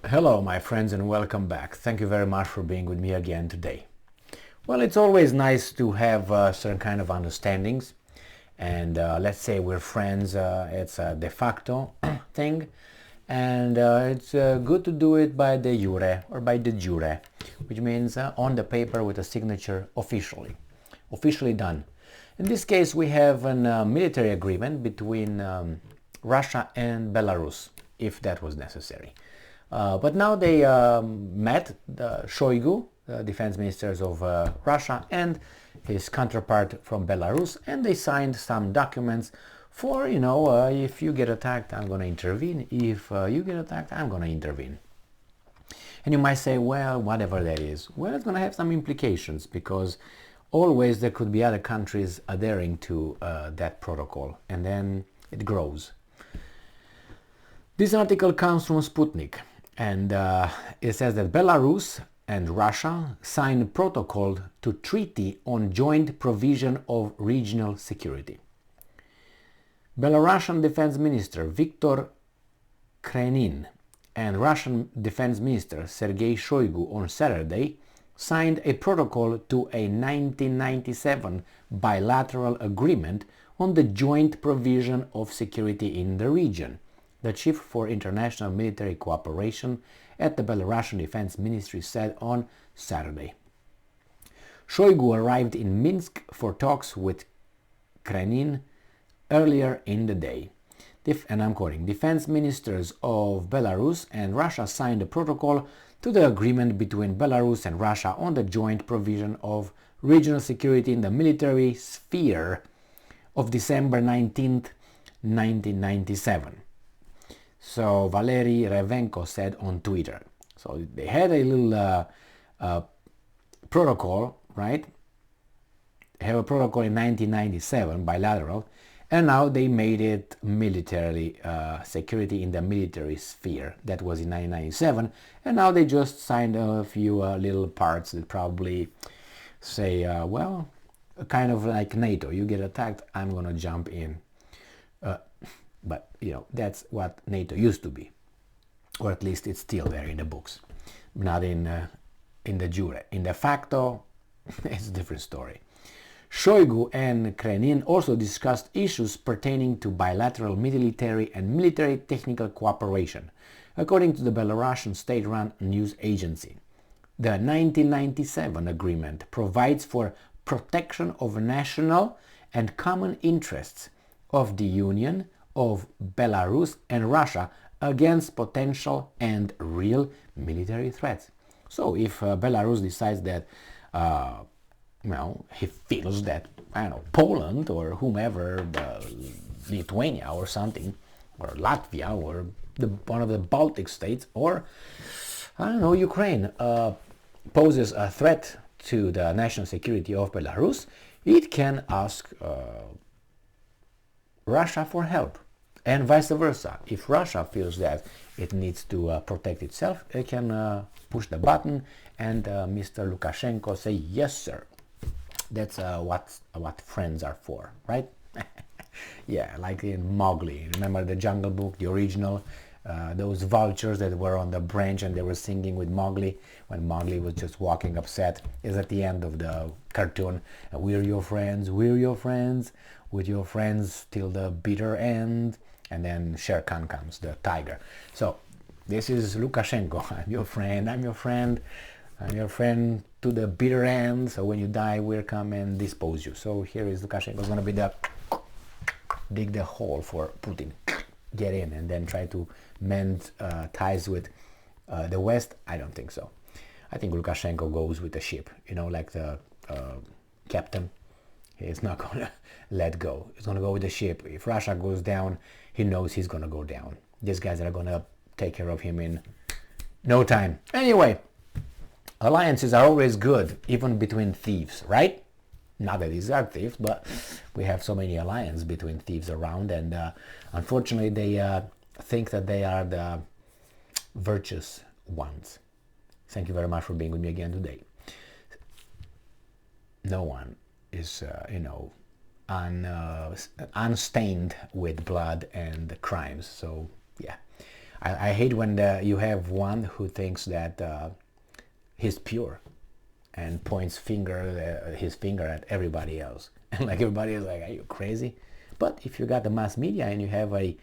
Hello, my friends, and welcome back. Thank you very much for being with me again today. Well, it's always nice to have certain kind of understandings, and let's say we're friends. It's a de facto thing, and it's good to do it by de jure or by de jure, which means on the paper with a signature officially done. In this case, we have a military agreement between Russia and Belarus, if that was necessary. But now they met the Shoigu, the defense ministers of Russia, and his counterpart from Belarus, and they signed some documents for, if you get attacked, I'm going to intervene. If you get attacked, I'm going to intervene. And you might say, well, whatever that is. Well, it's going to have some implications because always there could be other countries adhering to that protocol, and then it grows. This article comes from Sputnik. And it says that Belarus and Russia signed a protocol to treaty on joint provision of regional security. Belarusian Defense Minister Viktor Krenin and Russian Defense Minister Sergei Shoigu on Saturday signed a protocol to a 1997 bilateral agreement on the joint provision of security in the region, the chief for international military cooperation at the Belarusian Defense Ministry said on Saturday. Shoigu arrived in Minsk for talks with Krenin earlier in the day. And I'm quoting, defense ministers of Belarus and Russia signed a protocol to the agreement between Belarus and Russia on the joint provision of regional security in the military sphere of December 19th, 1997. So Valery Revenko said on Twitter. So they had a little protocol, right? They have a protocol in 1997, bilateral, and now they made it military security in the military sphere. That was in 1997, and now they just signed a few little parts that probably say, well, kind of like NATO. You get attacked, I'm gonna jump in. But, that's what NATO used to be. Or at least it's still there in the books. Not in the jure. In de facto, it's a different story. Shoigu and Krenin also discussed issues pertaining to bilateral military and military technical cooperation, according to the Belarusian state-run news agency. The 1997 agreement provides for protection of national and common interests of the Union, of Belarus and Russia against potential and real military threats. So if Belarus decides that, he feels that, Poland or whomever, Lithuania or something, or Latvia or one of the Baltic states, or, Ukraine, poses a threat to the national security of Belarus, it can ask Russia for help. And vice versa. If Russia feels that it needs to protect itself, it can push the button and Mr. Lukashenko say, yes, sir. That's what friends are for, right? Yeah, like in Mowgli. Remember the Jungle Book, the original? Those vultures that were on the branch and they were singing with Mowgli when Mowgli was just walking upset. Is at the end of the cartoon. We're your friends, with your friends till the bitter end. And then Shere Khan comes, the tiger. So this is Lukashenko. I'm your friend to the bitter end. So when you die, we'll come and dispose you. So here is Lukashenko's going to be dig the hole for Putin. Get in and then try to mend ties with the West. I don't think so. I think Lukashenko goes with the ship, like the captain. He's not going to let go. He's going to go with the ship. If Russia goes down, he knows he's going to go down. These guys are going to take care of him in no time. Anyway, alliances are always good, even between thieves, right? Not that these are thieves, but we have so many alliances between thieves around, and unfortunately they think that they are the virtuous ones. Thank you very much for being with me again today. No one is, unstained with blood and crimes. So, yeah, I hate when you have one who thinks that he's pure and points his finger at everybody else. And like everybody is like, are you crazy? But if you got the mass media and you have a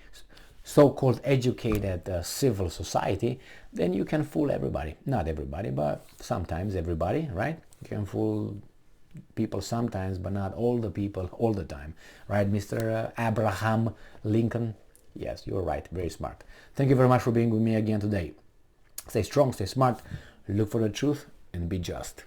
so-called educated civil society, then you can fool everybody. Not everybody, but sometimes everybody, right? You can fool people sometimes, but not all the people all the time. Right, Mr. Abraham Lincoln? Yes, you're right. Very smart. Thank you very much for being with me again today. Stay strong, stay smart, look for the truth, and be just.